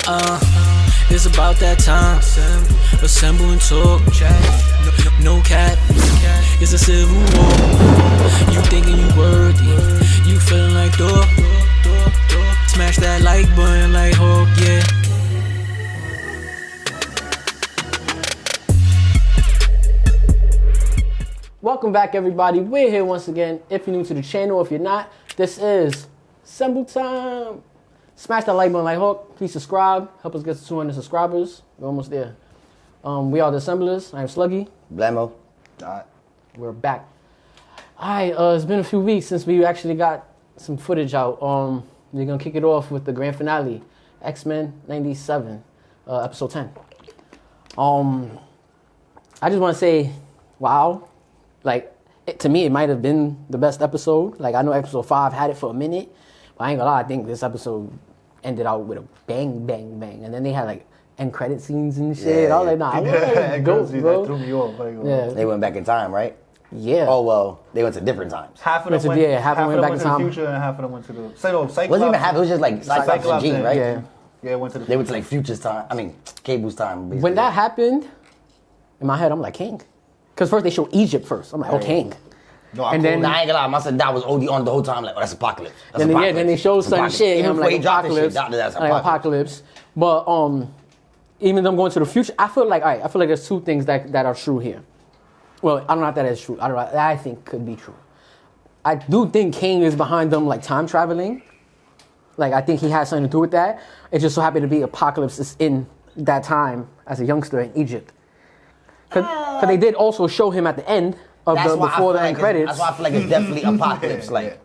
It's about that time. Assemble and talk. No cap. It's a civil war. You thinking you worthy. You feeling like dog. Smash that like button like Hulk, yeah. Welcome back, everybody. We're here once again. If you're new to the channel, if you're not, this is Assemble Time. Smash that like button like Hulk. Please subscribe. Help us get to 200 subscribers. We're almost there. We are the Assemblers. I am Sluggy. Blammo. We're back. Alright, it's been a few weeks since we actually got some footage out. We're gonna kick it off with the grand finale, X-Men 97, episode 10. I just want to say, wow. Like, to me, it might have been the best episode. Like, I know episode 5 had it for a minute, but I ain't gonna lie, I think this episode ended out with a bang, bang, bang. And then they had, like, end credit scenes and shit. Yeah, I was like, nah, I want go, bro. That threw me off. Yeah. They went back in time, right? Yeah. Oh, well, they went to different times. Half of them went, half of them went back in to time. the future and half of them went to the... Cyclops. Wasn't even half, it was just like Cyclops and Jean, right? Yeah. Yeah, went to the They went to like Future's time, Cable's time, basically. When that happened, in my head, I'm like, King. Because first they showed Egypt first. I'm like, oh, King. No, And then- Nah, I ain't gonna lie, I said that was OD on the whole time, like, oh, that's Apocalypse. That's Then, Apocalypse. then they showed That's some Apocalypse. shit, and Even I'm before like, he dropped this shit, Apocalypse. that's Like, Apocalypse. But even them going to the future, I feel like there's two things that are true here. Well, I don't know if that is true. I don't know. That I think could be true. I do think King is behind them, like, time traveling. Like, I think he has something to do with that. It just so happened to be Apocalypse is in that time as a youngster in Egypt. Because they did also show him at the end of before the end credits. That's why I feel like it's definitely Apocalypse, like.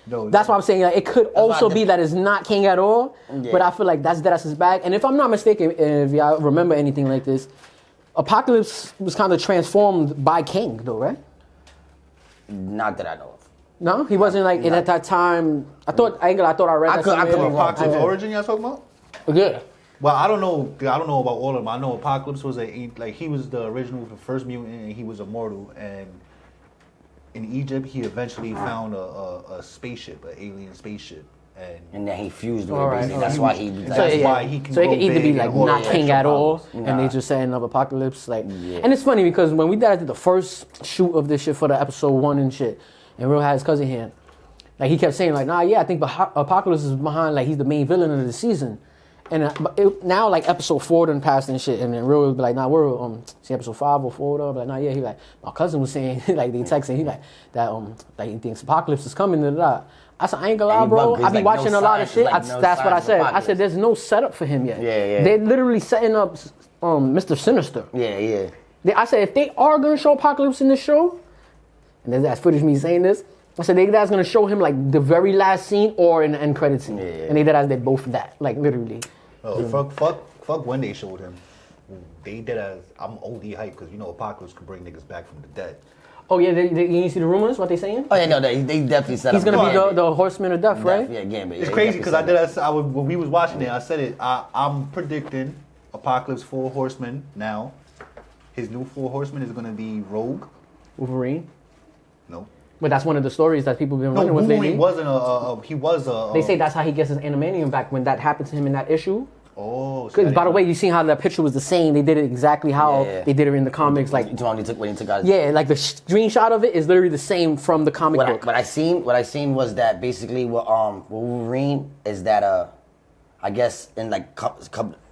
No, That's why I'm saying like, it could also why be that it's not King at all, Yeah. but I feel like that's his bag. And if I'm not mistaken, if y'all remember anything like this, Apocalypse was kind of transformed by King, though, right? Not that I know of. No, he wasn't like at that time. I thought I read I that. could be wrong. Apocalypse origin y'all talking about? Yeah. Well, I don't know about all of them. I know Apocalypse was he was the original, the first mutant, and he was immortal. And in Egypt, he eventually found a spaceship, an alien spaceship, And then he fused with All it, right, basically. all That's right. why he. That's why he can So it go could either big be and like all not the King extra at all, powers. and they just setting up Apocalypse, like. Yeah. And it's funny because when we did the first shoot of this shit for the episode 1 and shit, and Real had his cousin here, like he kept saying like, nah, yeah, I think Apocalypse is behind, like he's the main villain of the season, and now like episode 4 done passed and shit, and then Real would be like, nah, we're see episode 5 or 4 or whatever, like, nah, yeah, he like my cousin was saying like they texting, he like that like he thinks Apocalypse is coming, da. I said, I ain't gonna lie, And he bro. bugged, I be like, watching no a lot of signs, shit. like, no That's what I signs of said. I Apocalypse. said, there's no setup for him yet. Yeah. They're literally setting up Mr. Sinister. Yeah. I said, if they are gonna show Apocalypse in this show, and there's that footage of me saying this, I said that's gonna show him like the very last scene or in the end credit scene. Yeah. And they both that, like literally. Oh, fuck when they showed him. They did I'm OD hype because you know Apocalypse could bring niggas back from the dead. Oh yeah, you see the rumors? What they saying? Oh yeah, no, they definitely set He's up. gonna be the Horseman of Death, right? Yeah, Gambit. It's crazy because when we was watching it, I said it. I'm predicting Apocalypse 4 Horsemen now. His new 4 Horsemen is gonna be Rogue. Wolverine. No. But that's one of the stories that people have been No, running with lately. Wolverine wasn't he was a. They say that's how he gets his animanium back when that happened to him in that issue. Oh. Because by the way, you seen how that picture was the same. They did it exactly how Yeah. they did it in the comics. Like when he took out. yeah, like the screenshot of it is literally the same from the comic book. What I seen was that basically what Wolverine is that I guess in like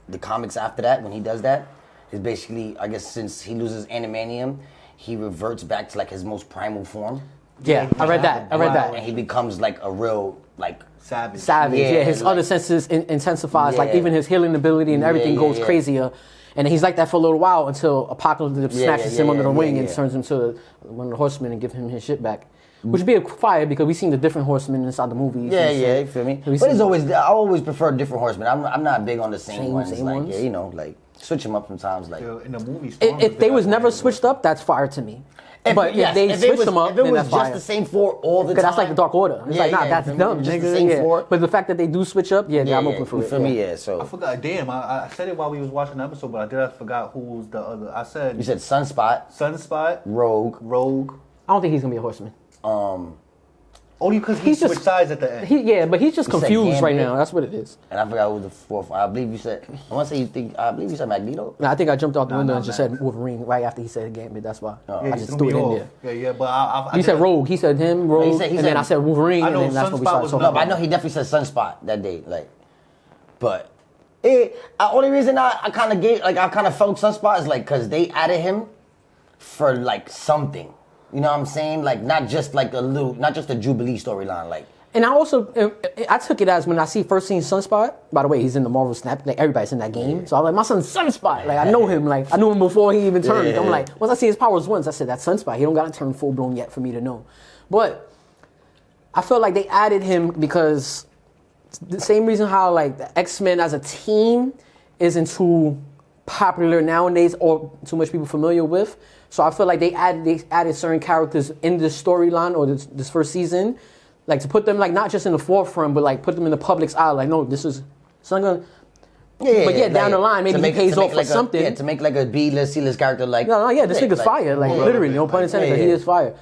the comics after that when he does that is basically I guess since he loses animanium, he reverts back to like his most primal form. Yeah, I read that. And he becomes like a real like Savage. Yeah, his like- other senses intensifies. Like Yeah. even his healing ability and everything goes yeah. crazier. And he's like that for a little while until Apocalypse snatches him under the wing and yeah. turns him to one of the horsemen and give him his shit back. Which would be a fire because we've seen the different horsemen inside the movies. Yeah, and yeah, shit. you feel me? So we But see- it's always I always prefer different horsemen. I'm not big on the same ones. same Like ones? yeah, you know, like switch them up sometimes. Like In the movie. If they was never switched up, that's fire to me. But if they switched them up, if it then was that's just fire. the same 4 all the time. Because that's like the Dark Order. It's Yeah, like, nah, yeah, that's you feel dumb, me? Just nigga. the same Yeah. 4. But the fact that they do switch up, yeah, I'm open for you it. feel me? Yeah. I So forgot. Damn, I said it while we was watching the episode, but I forgot who was the other. I said you said Sunspot, Sunspot, Rogue. Rogue. I don't think he's gonna be a horseman. Only because he He's just- switched sides at the end. Yeah, but he's just You said confused right Gambit? now. That's what it is. And I forgot who was the fourth. I believe you said. I believe you said Magneto. And I think I jumped out the window and just man. said Wolverine right after he said Gambit. That's why Oh. I Yeah, just he threw it me in off. there. Yeah, but I He said Rogue. He said him, Rogue, he and said- then I said Wolverine, I and know then that's when we Sunspot started was talking No, about but I know he definitely said Sunspot that day. Like, but only reason I kind of felt Sunspot is like because they added him for like something. You know what I'm saying? Like not just like not just a Jubilee storyline. Like. And I took it as when I first seen Sunspot. By the way, he's in the Marvel Snap. Like everybody's in that game. So I'm like, my son's Sunspot. Like I know him. Like I knew him before he even turned. Yeah. I'm like, once I see his powers once, I said that's Sunspot. He don't got to turn full blown yet for me to know. But I felt like they added him because the same reason how like the X-Men as a team isn't too popular nowadays or too much people familiar with. So I feel like they added certain characters in this storyline or this first season, like to put them like not just in the forefront, but like put them in the public's eye. Like, no, this is it's not gonna. Yeah, But yeah, down the line, maybe to he pays to off make for like something. Yeah, to make like a B-list, C-list character like. No, this nigga's fire. Like literally, no pun intended. Yeah, But he yeah. is fire.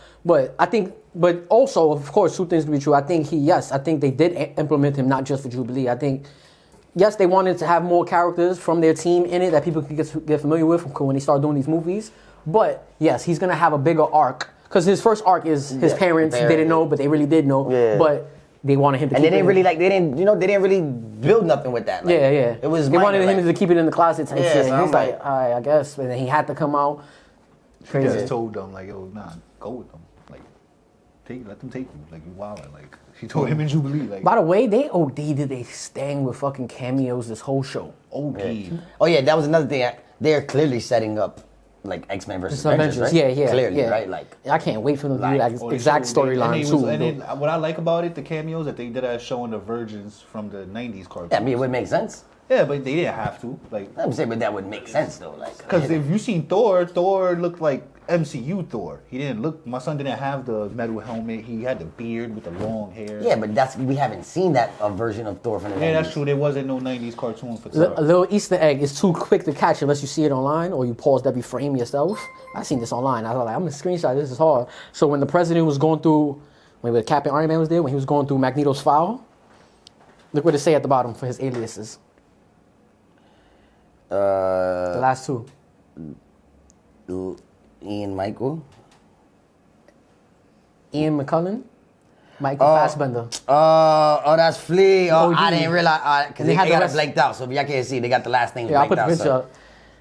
But also, of course, two things to be true. I think they did implement him not just for Jubilee. I think, yes, they wanted to have more characters from their team in it that people could get familiar with when they start doing these movies. But yes, he's gonna have a bigger arc because his first arc is his parents didn't know, but they really did know. Yeah. But they wanted him to. And keep they didn't it really they didn't really build nothing with that. Like, yeah. It was they wanted minor, him like- to keep it in the closet type Yeah, shit. so And he's I'm like, like- all right, I guess. And then he had to come out. He Crazy. just told them like, yo, nah, go with them. Like, let them take you. Like you wildin'. Like he told him in Jubilee. Like By the way, they OD'd they staying with fucking cameos this whole show. OD. Oh yeah, that was another thing. They're clearly setting up like X-Men versus Avengers, right? Yeah. Clearly, right? Like, I can't wait for them to do like, that Oh, exact they showed- storyline and too. And then what I like about it, the cameos that they did as showing the virgins from the '90s cartoons. yeah, I mean, it would make sense. Yeah, but they didn't have to. Like, I'm saying, but that would make sense though. Like, because if you seen Thor looked like MCU Thor. He didn't look. My son didn't have the metal helmet. He had the beard with the long hair. yeah, but we haven't seen that version of Thor from the 90s. Yeah, that's true. There wasn't no '90s cartoon for A Thor. little Easter egg is too quick to catch unless you see it online or you pause every frame yourself. I seen this online. I was like, I'm gonna screenshot. This is hard. So when the president was going through, when Captain Iron Man was there, when he was going through Magneto's file, look what it say at the bottom for his aliases. The last two. Ian Michael. Ian McCullen, Michael Fassbender. Oh, that's Flea. Oh, OG. I didn't realize because They they had the got it rest- blanked out. So if y'all can't see, they got the last name Yeah, I put blanked the out. picture up.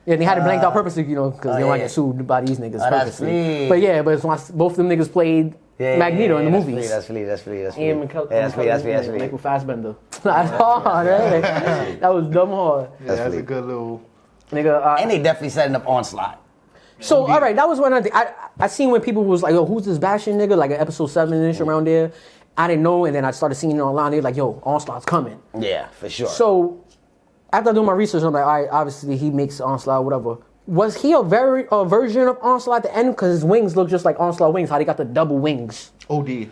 Yeah, they had it blanked out purposely, because they don't yeah, want to yeah. get sued by these niggas that's purposely. Flea. But yeah, but it's once both them niggas played Magneto in the that's movies. Flea, that's Flea. Ian McCullen, Yeah, that's Flea. Michael Fassbender. That's hard, right? That was dumb hard. Yeah, that's a Flea. good little. Nigga, And they definitely setting up Onslaught. so all right, that was one of the I seen when people was like, yo, who's this Bastion nigga? Like at episode 7-ish around there. I didn't know, and then I started seeing it online. They were like, yo, Onslaught's coming. Yeah, for sure. So after I do my research, I'm like, all right, obviously he makes Onslaught, whatever. Was he a version of Onslaught at the end? Because his wings look just like Onslaught wings. How they got the double wings? OD.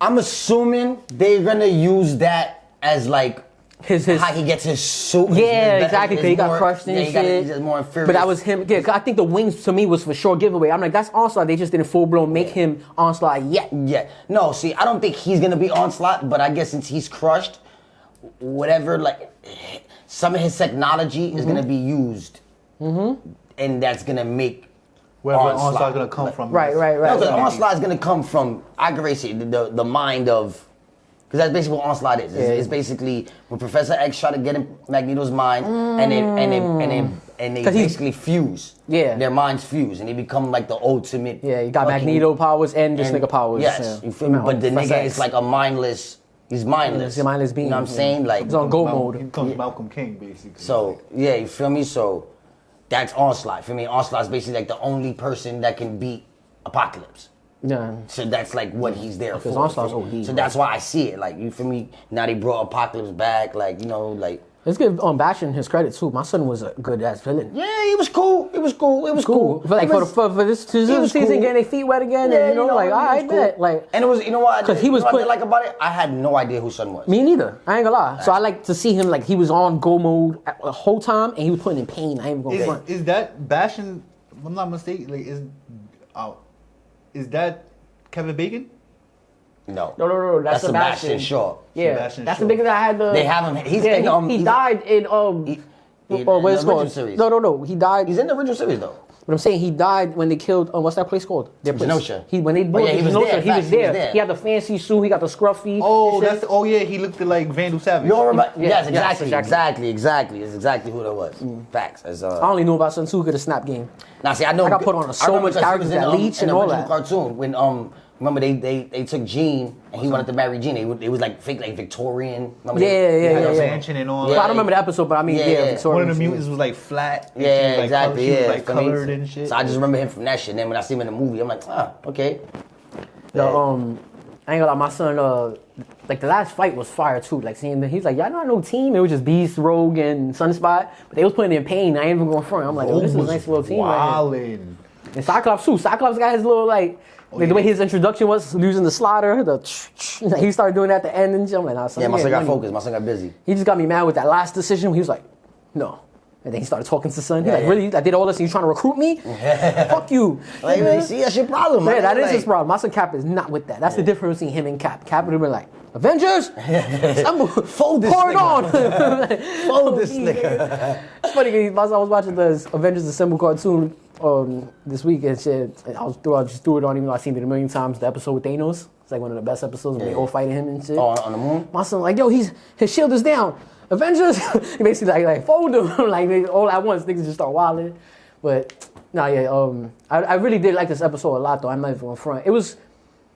I'm assuming they're gonna use that as like His how he gets his suit. Yeah, exactly. Because he got crushed and he shit. he's just more inferior. But that was him. Yeah, 'cause I think the wings to me was for sure giveaway. I'm like, that's Onslaught. They just didn't full blown make him Onslaught yet. Yeah. No, see, I don't think he's gonna be Onslaught, but I guess since he's crushed, whatever, like, some of his technology is gonna be used. And that's gonna make Wherever Onslaught. Onslaught's gonna come from. Right. No, because Onslaught is gonna come from, I can say the mind of, because that's basically what Onslaught is. It's basically when Professor X try to get in Magneto's mind, and they 'Cause he's- basically fuse. Yeah. Their minds fuse, and they become like the ultimate. Yeah, you got fucking- Magneto powers and this and- nigga powers. Yes, Yeah. you feel me? But the Professor nigga X. is like a mindless. He's mindless. He's a mindless being, You know what I'm yeah. saying? Like He's on go He mode. becomes Malcolm King basically. so yeah, you feel me? So that's Onslaught. For me, Onslaught's basically like the only person that can beat Apocalypse. Yeah. So that's like what he's there Because for. Onslaught's OD, So bro. that's why I see it. Like, you feel me? Now they brought Apocalypse back. Like, you know, like. Let's give Bastion his credit too. My son was a good ass villain. Yeah, it was cool. It was cool. It was cool. For, like, It was- for this was season, cool. getting their feet wet again, Yeah, and you know, like, it all was right, cool. bet. Like, And it was, you know what? 'Cause he was what I put- did like about it? I had no idea who Son was. me neither. I ain't gonna lie. So I like to see him like he was on go mode the whole time, and he was putting in pain. I ain't gonna front. Is that Bastion? If I'm not mistaken. Like, is that Kevin Bacon? No. No. That's Sebastian Shaw. Yeah, Sebastian that's Shaw. the nigga that had the. They have him. He's yeah, in, he he's- died in in what is the it called? original series. No. He died. He's in the original series though. But I'm saying he died when they killed. What's that place called? Their place. Genosha. When they blew Oh, yeah, up he was Genosha, there. he was Facts, he was there. there. He had the fancy suit. He got the scruffy. Oh, and shit. he looked like Vandal Savage. You don't remember? Yeah, Yes, yes, exactly. It's exactly who that was. Facts. As, I only knew about Sun Tzu the snap game. Now, see, I know. I got put on so remember much because he characters was that Leech in and the all original that. cartoon when remember they took Jean and he wanted to marry Jean. It was like fake like Victorian. Remember Yeah. Mansion and all Yeah. Well, I that. don't remember the episode, but I mean, Yeah, yeah, yeah. Victoria. One of the mutants was like flat. and Yeah, she was, like, exactly. She was Yeah, like for me. colored and shit. So I just remember him from that shit. And then when I see him in the movie, I'm like, okay. I ain't gonna lie, my son, like the last fight was fire too. Like seeing he's like, y'all not no team. It was just Beast, Rogue, and Sunspot. But they was putting in pain. I ain't even going front. I'm like, oh, this is a nice little team right here. Wildin'. And Cyclops too. Cyclops got his little like the way his introduction was using the slider. He started doing that at the end and shit. I'm like, nah, son, Yeah, my son got money. focused. My son got busy. He just got me mad with that last decision. He was like, no. And then he started talking to son. He's like, yeah. really? I did all this and you trying to recruit me? Fuck you. Like, see, that's your problem, man. Yeah, that is Like, his problem. My son Cap is not with that. That's the difference between him and Cap. Cap would have been like, Avengers? Fold this Pour it nigga. on. Fold this nigga. It's funny because I was watching the Avengers Assemble cartoon this week and shit. And I just threw it on, even though I've seen it a million times. The episode with Thanos. It's like one of the best episodes when they all fighting him and shit. Oh, on the moon? My son like, yo, his shield is down. Avengers, he basically like fold them like they, all at once. Niggas just start wilding. But I really did like this episode a lot though. I'm not even going front. It was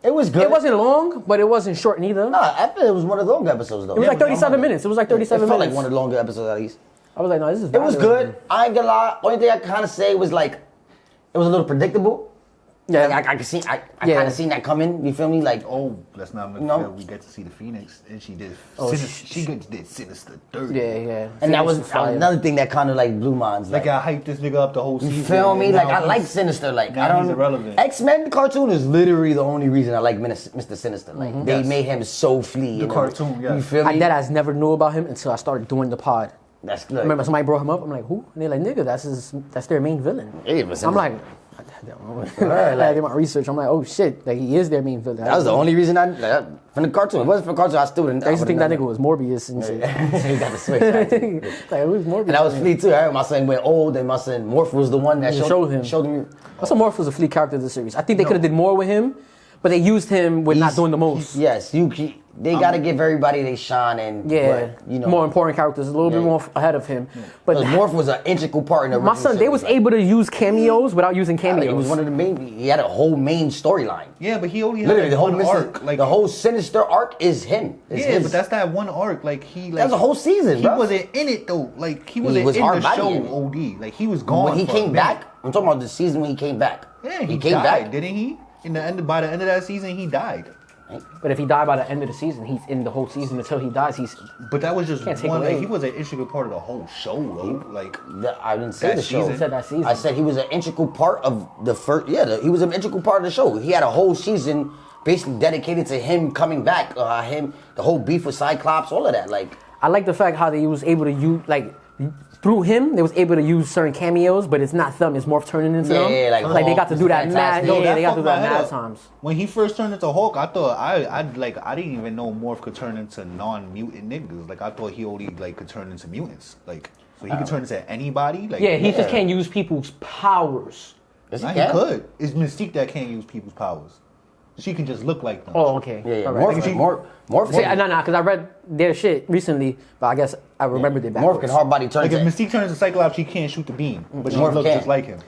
good. It wasn't long, but it wasn't short neither. Nah, I feel it was one of the longer episodes though. It was like 37 minutes. It was like 37 It felt minutes. like one of the longer episodes at least. I was like, no, this is. It was good. I ain't gonna lie. Only thing I kind of say was like, it was a little predictable. Yeah. Like, I kind Yeah. of seen that coming. You feel me? Like, Oh, let's not No. forget we get to see the Phoenix, and she did. Oh, she did Sinister 30. Yeah. and that was fire. another thing that kind of like blew minds. Like I hyped this nigga up the whole season. You feel me? and Like now I like he's- Sinister. Like now I don't. he's irrelevant. X-Men cartoon is literally the only reason I like Mr. Sinister. Like they Yes. made him so flea. The and cartoon, everything. yeah. You feel I me? deadass never knew about him until I started doing the pod. That's I good. remember somebody brought him up. I'm like, who? And they're like, nigga, that's their main villain. Yeah, but I'm like, I don't know. I did my research. I'm like, oh shit, like he is their main villain. That was the only reason from the cartoon. It wasn't for the cartoon. I still didn't. I used to think that nigga was Morbius and shit. He got the switch. Right? Like, who's Morbius? And that was Flea too. I heard my son went old, and my son Morph was the one that Yeah, showed him. Also, Morph was a Flea character of the series. I think they could have did more with him, but they used him with not doing the most. Yes, they got to give everybody they shine and Yeah, but, you know, more important characters, a little bit Yeah. more ahead of him. But Because Morph was an integral part in the my original son, they series, was like, able to use cameos without using cameos. He was one of the main. He had a whole main storyline. Yeah, but he only had Literally, like the whole one arc. Like the whole Sinister arc is him. It's yeah, his. but that's that one arc. Like he like That's a whole season, He bro. wasn't in it though. Like he wasn't was in the hard-bodied show. in it. OD. Like he was gone. when he for a came minute. back, I'm talking about the season when he came back. Yeah, he came died, back. didn't he? By the end of that season, he died. But if he died by the end of the season, he's in the whole season until he dies. He's But that was just Can't take one. away. Like, he was an integral part of the whole show, though. Like I didn't say That the show. season. I said that season. I said he was an integral part of the first. Yeah, he was an integral part of the show. He had a whole season basically dedicated to him coming back. The whole beef with Cyclops, all of that. Like I like the fact how they was able to use through him, they was able to use certain cameos, but it's not them, it's Morph turning into Yeah, them. yeah, like they got to do that mad. Fantastic. Yeah, that they got to fucked do my that head mad up. times. When he first turned into Hulk, I thought I didn't even know Morph could turn into non-mutant niggas. Like I thought he only like could turn into mutants. Like so he could turn into anybody. Like Yeah, he Yeah. just can't use people's powers. yes, Nah, he he can. could. It's Mystique that can't use people's powers. She can just look like them. Oh, okay. Yeah, All Morph, right. Morph, See, no, because I read their shit recently, but I guess I remembered it Morph backwards. can hard body turn. Like if to- Mystique turns into Cyclops, she can't shoot the beam, but she Morph looks can. just like him.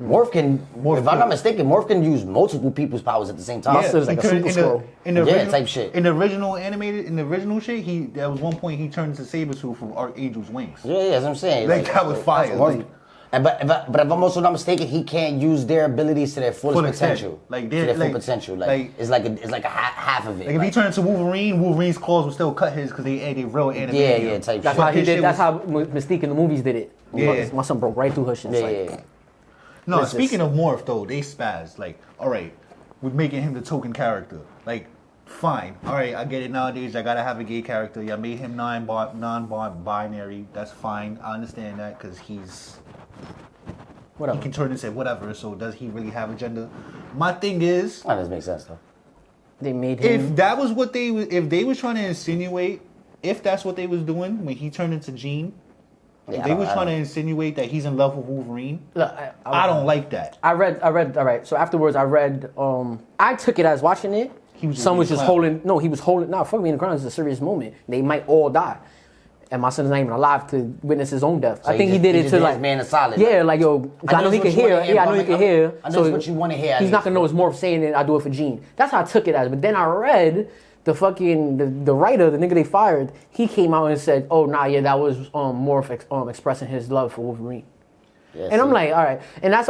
Morph can. Morph if I'm can. not mistaken, Morph can use multiple people's powers at the same time. Yeah. It's like he a turned- Super Scroll. in the Yeah, original, type shit. In the original shit, there was one point he turned into Sabretooth from Archangel's wings. Yeah, that's what I'm saying. Like, that was fire. Morph- Like- but if I'm also not mistaken, he can't use their abilities to their fullest Full extent. potential. Like, to they're- their full like- potential. Like, like- it's like a half of it. Like if he turned into Wolverine's claws would still cut his because they real animated. yeah, type That's shit. how he His did. shit That's was- how Mystique in the movies did it. Yeah. My son broke right through her shit. Yeah, It's like, yeah. No, What is speaking this? of Morph though, they spazzed. Like, all right, we're making him the token character. Like, fine, all right, I get it. Nowadays, I gotta have a gay character. Y'all made him non-binary. That's fine. I understand that because he's he can turn into whatever. So does he really have a gender? My thing is, That doesn't make sense though. They made him. If that was what if they was trying to insinuate, if that's what they was doing when he turned into Gene, if they was trying to insinuate that he's in love with Wolverine, Look, I don't like that. I read. All right. So afterwards, I read. I took it as watching it. Son was just holding. No, he was holding. No, fuck me in the ground. It's a serious moment. They might all die, and my son's not even alive to witness his own death. So I think he did it to like man a solid. Yeah, like yo, I know he can hear. Yeah, I know he can hear. I know what you want to hear. He's not gonna know it's Morph saying it. I do it for Gene. That's how I took it as. But then I read the fucking the writer, the nigga they fired. He came out and said, "Oh nah, yeah, that was Morph expressing his love for Wolverine." Yeah, and I'm like, all right, and I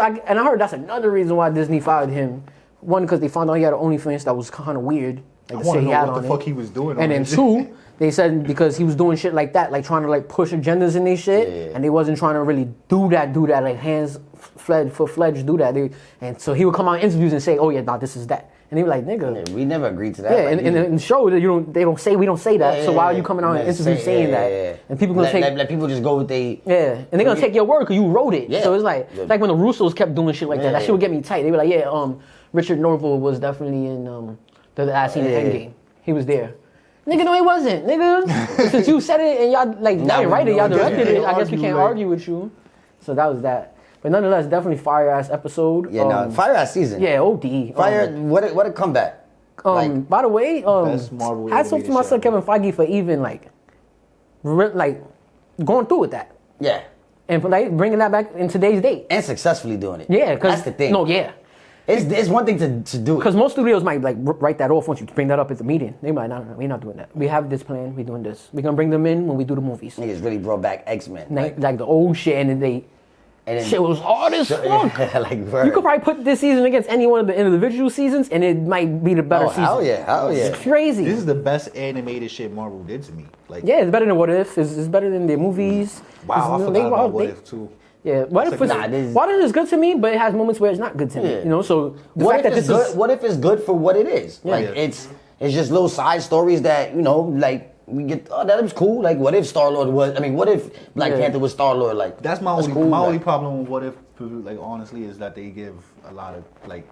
heard that's another reason why Disney fired him. One, because they found out he had an OnlyFans that was kind of weird. I want to know what the fuck he was doing. And then two, they said because he was doing shit like that, like trying to like push agendas in their shit, and they wasn't trying to really do that, like hands full-fledged do that. And so he would come out in interviews and say, "Oh yeah, nah, this is that," and they were like, "Nigga, we never agreed to that." Yeah, and in the show that they don't say we don't say that. So why are you coming out in interviews saying that? And people gonna let people just go with they. Yeah, and they're gonna take your word because you wrote it. Yeah. So it's like when the Russos kept doing shit like that. That shit would get me tight. They were like, yeah, Richard Norville was definitely in the last scene of Endgame. He was there. Nigga, no, he wasn't. Nigga, since you said it and y'all like y'all didn't write it, y'all directed it. I guess we can't argue with you. So that was that. But nonetheless, definitely fire ass episode. Yeah, fire ass season. Yeah, OD. Fire. What a comeback. By the way, best Marvel hats off to my son Kevin Feige for even like going through with that. Yeah. And like bringing that back in today's date. And successfully doing it. Yeah, because that's the thing. No, yeah. It's one thing to do it. Because most studios might like write that off once you bring that up at the meeting. They might not. We're not doing that. We have this plan. We're doing this. We're gonna bring them in when we do the movies. Niggas really brought back X-Men. Like the old shit, and then shit was hard as fuck. You could probably put this season against any one of the individual seasons, and it might be the better season. Hell yeah. It's crazy. This is the best animated shit Marvel did to me. Like, yeah, it's better than What If. It's better than their movies. Wow, I forgot about What If too. Yeah, What If is good to me, but it has moments where it's not good to me. You know, so the what fact if that it's good? What if it's good for what it is? Yeah. Like it's just little side stories that like we get. Oh, that was cool. Like what if Star-Lord was? I mean, what if Black Panther was Star-Lord? Like that's my only problem with What If. Like honestly, is that they give a lot of like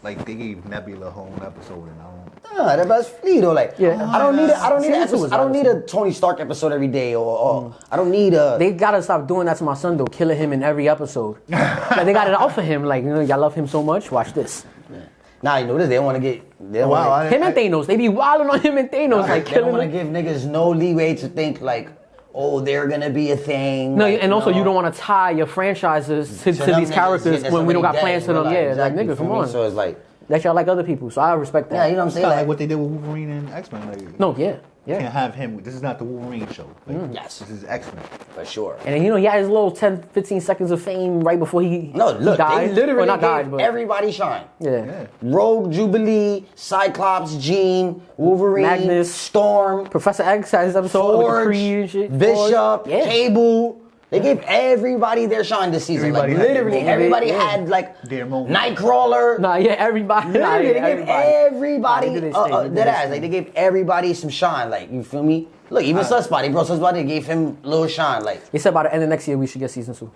they gave Nebula a whole episode, and I don't. That's free though. Like, I don't need a Tony Stark episode every day, or I don't need a. They gotta stop doing that to my son though, killing him in every episode. Like, they got it out for him. Like, y'all love him so much. Watch this. Yeah. Nah, you know this. They don't want to get. Him and Thanos. They be wilding on him and Thanos, like they killing don't want to give niggas no leeway to think like, oh, they're gonna be a thing. No, and also you don't want to tie your franchises to these characters when we don't got plans for them. Yeah, exactly, like nigga, come on. So it's like that y'all like other people, so I respect that. Yeah, you know what I'm saying? Like what they did with Wolverine and X-Men. Like, no, yeah. You can't have him. This is not the Wolverine show. Like, yes. This is X-Men. For sure. And then, he had his little 10, 15 seconds of fame right before he died. They literally not died, but everybody shine. Yeah. Rogue, Jubilee, Cyclops, Jean, Wolverine, Magnus, Storm, Professor X had his episode with the Kree and shit. Bishop, Cable. They gave everybody their shine this season. Everybody had like their moment. Nightcrawler. Everybody. They gave everybody that ass. Like they gave everybody some shine. Like you feel me? Look, even Sunspot, they brought Sunspot. They gave him a little shine. Like they said by the end of next year we should get season 2.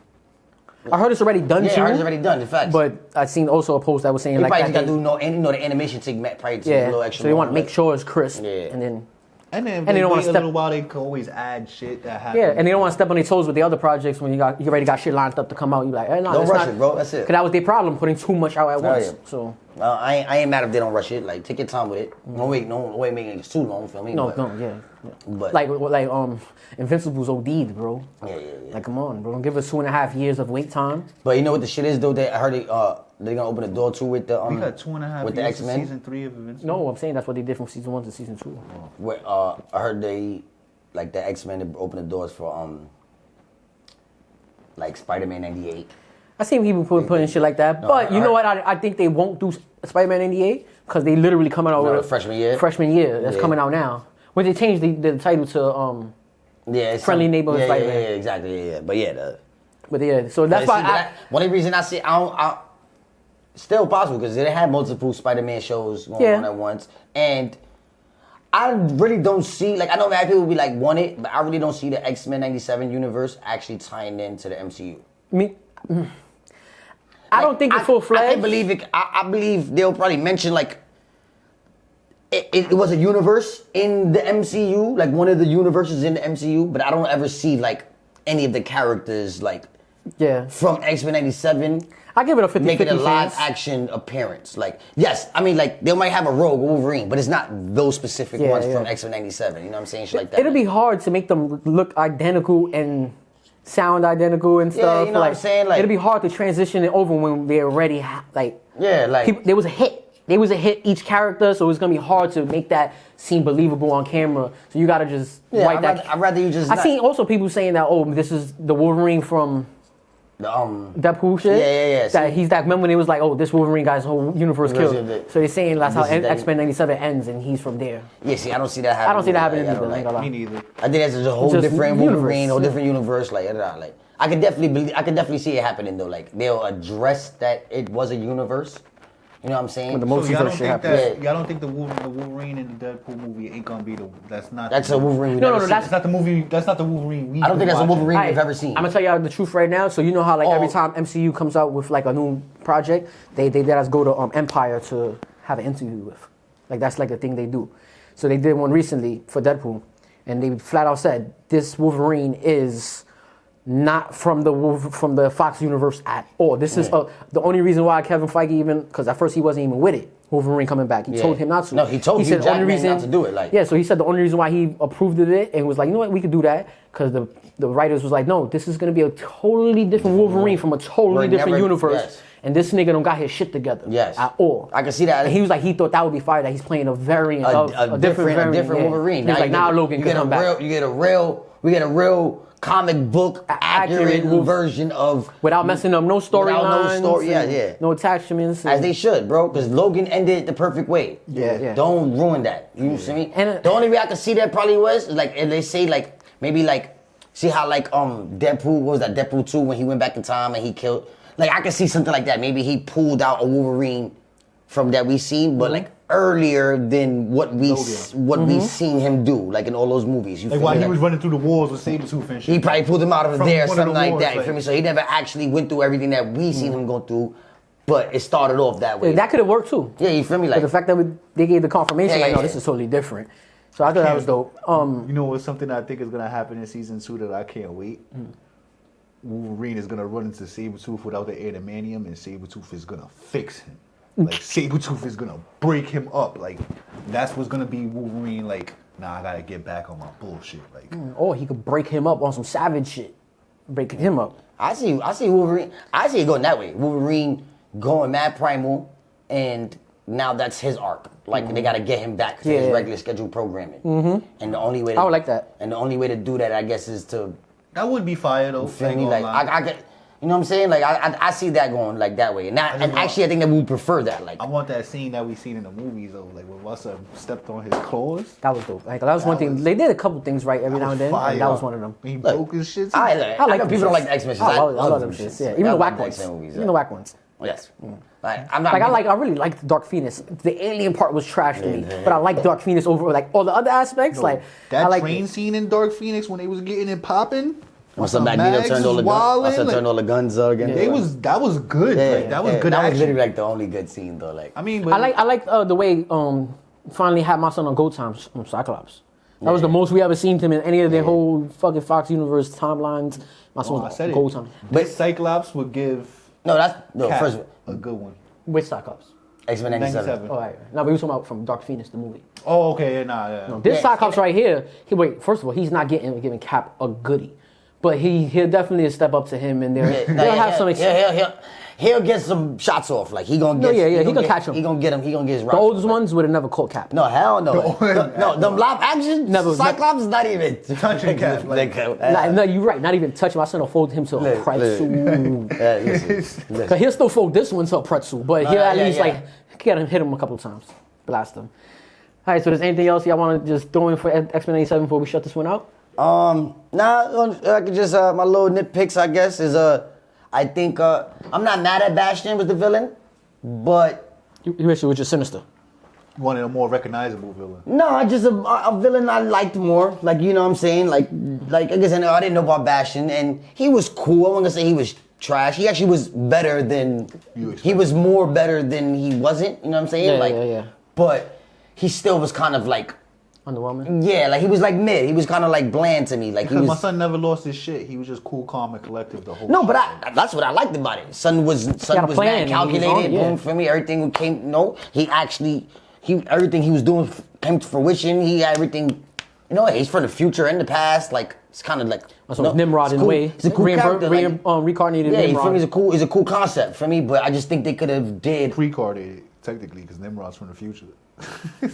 I heard it's already done too. Yeah, I heard it's already done. In fact, but I seen also a post that was saying they like probably got to do the animation take probably take a little extra. So they want to make sure it's crisp. Yeah. And then they don't want to step. A little while, they can always add shit that happens. Yeah, and they don't want to step on their toes with the other projects when you already got shit lined up to come out. You like, no, don't rush it, bro. That's it. Because that was their problem, putting too much out at once. Yeah. So I ain't mad if they don't rush it. Like take your time with it. No way making it too long. Feel me? But like Invincible's OD'd, bro. Yeah. Like come on, bro. Don't give us 2.5 years of wait time. But you know what the shit is though? I heard they're gonna open the door too with the We got 2.5 with years the X-Men. Season 3 of Invincible. No, I'm saying that's what they did from season 1 to season 2. Where I heard the X-Men open the doors for like Spider-Man 98. I seen people putting shit like that, but you know what? I think they won't do Spider-Man 98 because they literally coming out with freshman year. Freshman year that's coming out now. When they changed the title to Friendly Neighborhood Spider-Man. Yeah, exactly. Yeah. But yeah, so that's why one of the reasons I say I still possible because they had multiple Spider-Man shows going on at once, and I really don't see I know mad people be like want it, but I really don't see the X-Men 97 universe actually tying into the MCU. I don't think it's full fledged. I believe they'll probably mention it was a universe in the MCU, like one of the universes in the MCU, but I don't ever see like any of the characters like Yeah. from X-Men 97 I give it a 50-50 making a live chance. action appearance. Like, yes, I mean, like, they might have a Rogue Wolverine, but it's not those specific Yeah, ones yeah. from X-Men 97. You know what I'm saying? Shit like that. It'll be hard to make them look identical and sound identical and Yeah, stuff. you know what I'm saying? Like- it'll be hard to transition it over when they already Yeah, like- there was a hit. There was a hit each character, so it's gonna be hard to make that seem believable on camera. So you gotta just Yeah, write that. I'd rather you just. I seen also people saying that this is the Wolverine from Deadpool shit. Yeah. That he's that. Remember when it was like, this Wolverine guy's whole universe killed. So they're saying that's how This is that- X-Men 97 ends, and he's from there. Yeah, see, I don't see that happening. I don't see that happening Like, either. I ain't gonna lie. Me neither. I think that's just a whole Just different universe, Wolverine, whole yeah. different universe. Like, I could definitely see it happening though. Like, they'll address that it was a universe. You know what I'm saying? With the So multiverse y'all don't shit think happened. that y'all don't think the Wolverine in the Deadpool movie ain't gonna be that's not That's a Wolverine. we No, never no, seen. that's- That's not the movie. That's not the Wolverine. I don't think that's a Wolverine Alright, we've ever seen. I'm gonna tell y'all the truth right now. So you know how like every Oh. time MCU comes out with like a new project, they let us go to Empire to have an interview with. Like that's like a thing they do. So they did one recently for Deadpool, and they flat out said this Wolverine is not from the Fox universe at all. This is the only reason why Kevin Feige even because at first he wasn't even with it. Wolverine coming back. He Yeah. told him not to. No, he told Hugh Jackman not to do it, like- yeah, so he said the only reason why he approved of it and was like, you know what, we could do that because the writers was like, no, this is gonna be a totally different Wolverine from a totally Right, different never- universe, yes. and this nigga don't got his shit together Yes. at all. I can see that. And he was like, he thought that would be fire that he's playing a variant of a different different variant, yeah. Wolverine. He was like, now Logan you can get come a back. real, we get a real comic book accurate version of Without messing up no storylines, story. Yeah, and yeah. no attachments. as and- they should, bro. Because Logan ended the perfect way. Yeah. Don't ruin that. You see me? And, the only way I could see that probably was like, and they say like maybe like see how like Deadpool what was that Deadpool 2 when he went back in time and he killed. Like I could see something like that. Maybe he pulled out a Wolverine from that we seen, but like earlier than what we seen him do, like in all those movies. You Like feel while me? he Like, was running through the walls with Sabretooth and shit. he probably pulled him out of From there, one of something the like wars, that. You like- feel me? So he never actually went through everything that we seen him go through, but it started off that way. that could have worked too. Yeah, you feel me? But Like the fact that they gave the confirmation, Yeah, like, no, yeah, this yeah. is totally different. So I thought that was dope. You know what's something I think is gonna happen in season 2 that I can't wait? Wolverine is gonna run into Sabretooth without the adamantium, and Sabretooth is gonna fix him. Like Sabretooth is gonna break him up. Like that's what's gonna be Wolverine. Like, nah, I gotta get back on my bullshit. Like, Or he could break him up on some savage shit. Breaking him up. I see Wolverine. I see it going that way. Wolverine going mad primal, and now that's his arc. Like they gotta get him back to his Yeah. regular scheduled programming. And the only way to, I would like that. And the only way to do that, I guess, is to that would be fire though. feel Ain't me. gonna Like lie. I get. You know what I'm saying? Like I see that going like that way, and actually I think that we prefer that. Like I want that scene that we seen in the movies though, like when Russell stepped on his claws. That was dope. Like, that was one thing. They did a couple things right every now and then. And that was one of them. He Look, broke his shit. I I like know them people don't shits. like the X-Men. I love them shits. Yeah, even the whack ones. X-Men movies. Even the whack ones. Yes. Like I'm not. Like I really liked Dark Phoenix. The alien part was trash to me, but I like Dark Phoenix over like all the other aspects. Like that I like train scene in Dark Phoenix when they was getting it popping. Once the Magneto turned all the guns, turned all the guns out again. That was good. Like, that was good That was action. literally like the only good scene though. Like I mean, I like the way finally had my son on Go Time Cyclops. That was the most we ever seen him in any of their whole fucking Fox universe timelines. My son I was said Go it. Time. But- Cyclops would give Cap first first a good one. Which Cyclops? X-Men 97. 97. Oh, right. No, but we were talking about from Dark Phoenix, the movie. Oh, okay, nah. No, this Yeah. Cyclops right here, first of all, he's not giving Cap a goodie. But he'll definitely step up to him and they'll have some He'll get some shots off. Like he gonna No, get. he gonna catch him. He gonna get him. He gonna get his. The rocks oldest off. ones would have never caught Cap. No, hell no. No, them live action Never- Cyclops is not even Touching Cap, like- No, you're right. Not even touch him. I said I'll fold him to a pretzel. listen. Cause he'll still fold this one to a pretzel, but he'll at yeah, least yeah. like hit him a couple times, blast him. All right. So there's anything else y'all want to just throw in for X-Men 97 before we shut this one out? I could just my little nitpicks. I guess is I think I'm not mad at Bastion with the villain, but You wish it was just Sinister. One of the more recognizable villain. no, just a villain I liked more. Like you know what I'm saying. Like I guess I didn't know about Bastion, and he was cool. I wasn't gonna say he was trash. He actually was better than You expected. he was more better than he wasn't. You know what I'm saying? Yeah, yeah. But he still was kind of like, Underwhelming. yeah, like he was like mid. He was kind of like bland to me. Like he Because was. my son never lost his shit. He was just cool, calm, and collective the whole No, time. but that's what I liked about it. Son was had a plan, mad and he was calculated. on it, yeah. Boom for me. Everything came. No, he actually everything he was doing came to fruition. He had everything. You know, he's from the future and the past. Like it's kind of like So it's Nimrod in a cool. way. He's a cool character. Like, Reincarnated yeah, Nimrod. he's a cool concept for me. But I just think they could have did. Pre-carded, technically, because Nimrod's from the future.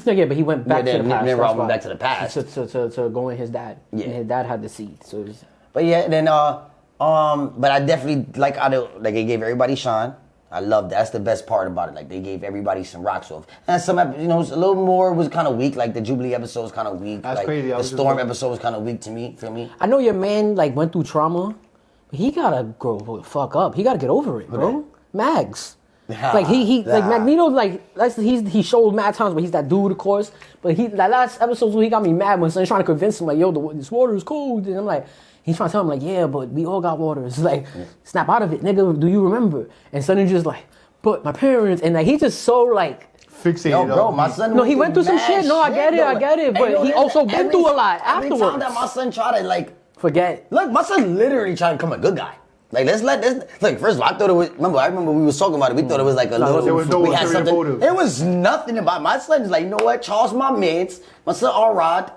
Yeah, but he went back Yeah, to the past. Nimrod that's went why. back to the past. To go in his dad. Yeah. And his dad had the seed. So it was, But yeah, then but I definitely like they gave everybody shine. I love that's the best part about it. Like they gave everybody some rocks off, and some a little more was kind of weak. Like the Jubilee episode was kind of weak. That's like, crazy. I The was just Storm looking- episode was kind of weak to me. For me, I know your man like went through trauma, but he gotta grow the fuck up. He gotta get over it, bro. Mags. Like he like Magneto he showed mad times, but he's that dude of course. But that last episode he got me mad when someone's trying to convince him like, yo, this water is cold, and I'm like, he's trying to tell him like, yeah, but we all got water. It's like, snap out of it, nigga. Do you remember? And Sonny just like, but my parents, and like he's just so like. Fixated yo, bro, on my me. son. No, he went through some mad shit. No, I get it, though. I get it, And but yo, he also been through a lot Every time afterwards. that my son tried to like, Forget. look, my son literally trying to become a good guy. Like let's let this. Like first of all, I thought it was. I remember we was talking about it. We thought it was like a little. there was no we had ulterior something. motive. It was nothing about my son's like. You know what? Charles, my mans. My son Arad.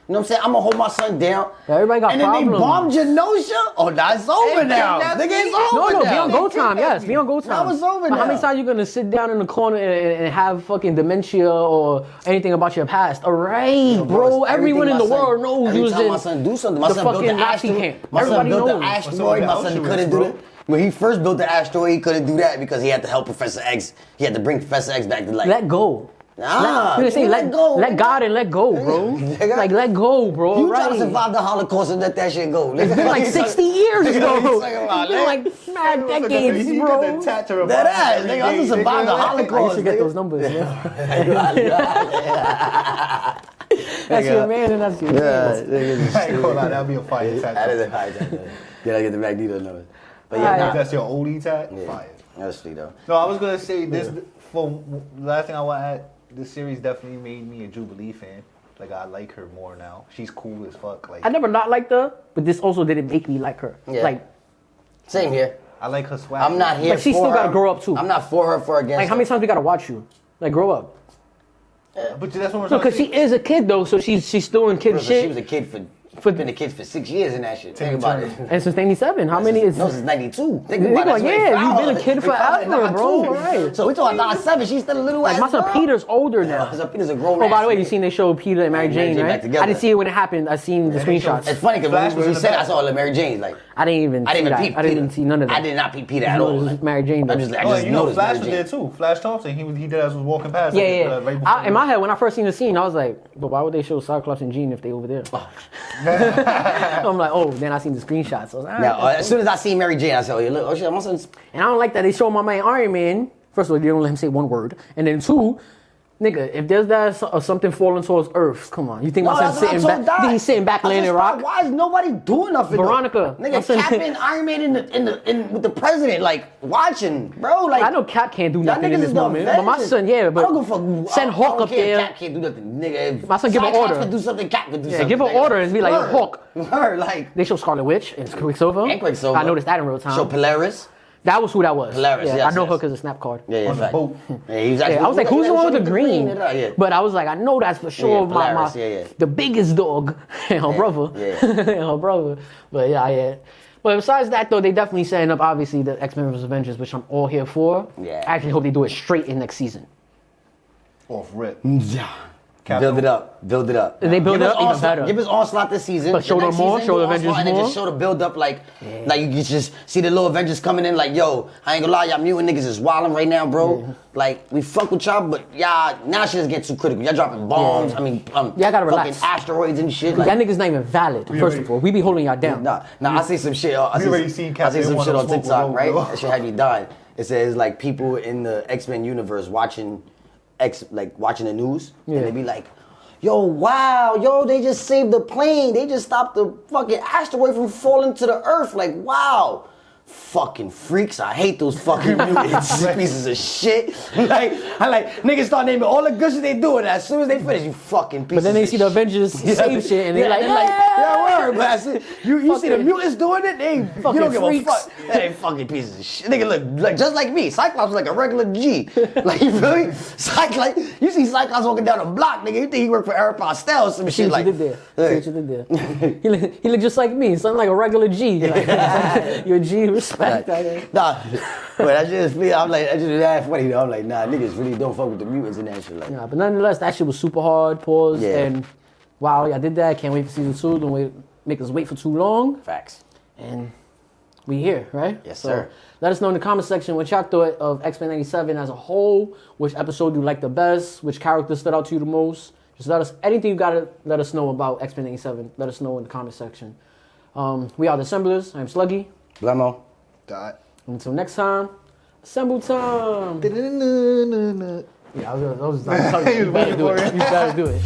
You know what I'm saying? I'm gonna hold my son down. Yeah, everybody got and then problems. they bombed Genosha. Oh, that's over Hey, now. kidnapped Nigga, me. it's over No, now. be on go They time. Yes, kidnapped be on go time. Now it's over But how many now. times you gonna sit down in the corner and have fucking dementia or anything about your past? All right, bro. Everyone in the world knows every you was time in my son do something. My the son built the fucking Nazi asteroid. camp. My son Everybody built the knows. asteroid. My son Auschwitz, couldn't do bro. it. When he first built the asteroid, he couldn't do that because he had to help Professor X. He had to bring Professor X back to life. Let go. Nah, You say let go. Let God and let go, bro. Nigga. Like let go, bro. You right. try to survive the Holocaust and let that shit go. It's been like 60 years ago. What you talking about, It's been like mad decades, He bro. got the tat to That remind ass, every nigga. I day, just survived the nigga. I used Holocaust. to get nigga. those numbers. Yeah. That's your man and that's your Yeah, man. nigga. I ain't gonna lie, that'd be a fire tat. That is a high tat. Yeah, I get the Magneto numbers. But Alright. yeah, If nah. that's your oldie tat, fire. That's sweet though. No, I was gonna say this. For the last thing I want to add, this series definitely made me a Jubilee fan. Like I like her more now. She's cool as fuck. Like I never not liked her, but this also didn't make me like her. Yeah. Like Same here. I like her swag. I'm not here But she for still her. gotta grow up, too. I'm not for her for against how many her. times we gotta watch you? Like grow up. But that's what I'm No, trying because to she say. is a kid though, so she's still in kid Bro, so shit. She was a kid for For- been a kid for 6 years in that shit. Think about it. And since '97, how many is? No, since '92. Think Nigga, about it. That's when yeah, they you found been a her. kid They found her in forever, bro. 92. Alright. So we talking about '97. She's still a little Like ass my son girl. Peter's older now. My son Peter's a grown Oh, by ass the way, you man. seen they showed Peter and Mary And Mary Jane, Jane right? back together. I didn't see it when it happened. I seen the Yeah, they showed- screenshots. It's funny Flash because was when in you the said it, I back. saw the Mary Jane's like. I didn't even. I didn't see even that. peep I Peter. didn't see none of that. I did not peep Peter at No, all. it was just Mary Jane. I just Oh, you know, noticed Flash Mary was Jane. there too. Flash Thompson, he did as was walking past. Yeah, like, yeah. right before In my head, when I first seen the scene, I was like, but why would they show Cyclops and Jean if they over there? I'm like, oh, then I seen the screenshots. So I was like, Now, alright. as soon as I see Mary Jane, I said, oh, yeah, look, oh shit, my son's. And I don't like that they show my man Iron Man. First of all, they don't let him say one word. And then two, nigga, if there's that something falling towards Earth, come on. You think my son's sitting back? You think he's sitting back laying in rock? Why is nobody doing nothing? Veronica, though? my Nigga, son- Captain Iron Man in with the president, like watching, bro. Like I know Cap can't do y'all nothing in niggas this is the moment. But my Avengers. son, yeah, but I don't give a fuck. send I Hawk don't up care if there. Cap can't do nothing, nigga. If My son give an Cyclops order. can do something. Cap can do Yeah, something. give an nigga. order and be like, Word. Hawk. Word, like They show Scarlet Witch and Quicksilver. and Quicksilver. I noticed that in real time. Show Polaris. That was who that was. Polaris, Yeah, yes, I know yes. her because of Snap Card. Yeah, yeah, on the fact. boat. Yeah, he was actually. Yeah, I was like, who's the one with the green? Yeah. But I was like, I know that's for sure my Polaris, yeah. the biggest dog and her brother. yeah. and her brother. But yeah. But besides that though, they definitely setting up obviously the X-Men vs. Avengers, which I'm all here for. Yeah. I actually hope they do it straight in next season. Off rip. Yeah. Captain- Build it up. Build it up. And they build Give it us up even Onslaught- better. Give us Onslaught this season. But show The them next more, season, show do the Avengers Onslaught, and then more. just show the build up like you can just see the little Avengers coming in like, yo, I ain't gonna lie, y'all mutant niggas is wildin' right now, bro. Like, we fuck with y'all, but y'all, now shit is getting too critical. Y'all dropping bombs, I mean, Y'all gotta relax. fucking asteroids and shit. That Like, nigga's not even valid, first of all. We be holding y'all down. nah, I see some shit. I We see, already seen I see Captain some One shit of on Smoke TikTok, with right? Logo. That shit had me dying. It says like people in the X-Men universe watching watching the news, Yeah. and they be like, yo, wow, yo, they just saved the plane. They just stopped the fucking asteroid from falling to the earth. Like, wow. fucking freaks. I hate those fucking mutants. Pieces of shit. I like niggas start naming all the good shit they doing. As soon as they finish, you fucking pieces. But then they of see the Avengers save shit and they're like, yeah, word. But I said, you see the Fucking- mutants doing it, they you fucking don't give freaks. a fuck. They fucking pieces of shit. Nigga look like just like me. Cyclops is like a regular G. Like you feel me? Like you see Cyclops walking down the block, nigga. You think he work for Eric Pastel or some See shit what like. you did there. See what you did there. He look just like me. Something like a regular G. Like, your G respect. Nah, but I just feel I'm like I just that funny though. I'm like nah, niggas really don't fuck with the mutants and that shit. Like Yeah, but nonetheless, that shit was super hard. Pause. Yeah. And wow, I did that. Can't wait for season 2. Don't make us wait for too long. facts. And we here, right? Yes, So, sir. Let us know in the comment section what y'all thought of X-Men 97 as a whole. Which episode you liked the best? Which character stood out to you the most? Just let us, anything you gotta let us know about X-Men 97. Let us know in the comment section. We are the Assemblers. I'm Sluggy. Blemo. Dot. Until next time, assemble time. Da-da-da-da-da-da. Yeah, I was you better do it. You better do it.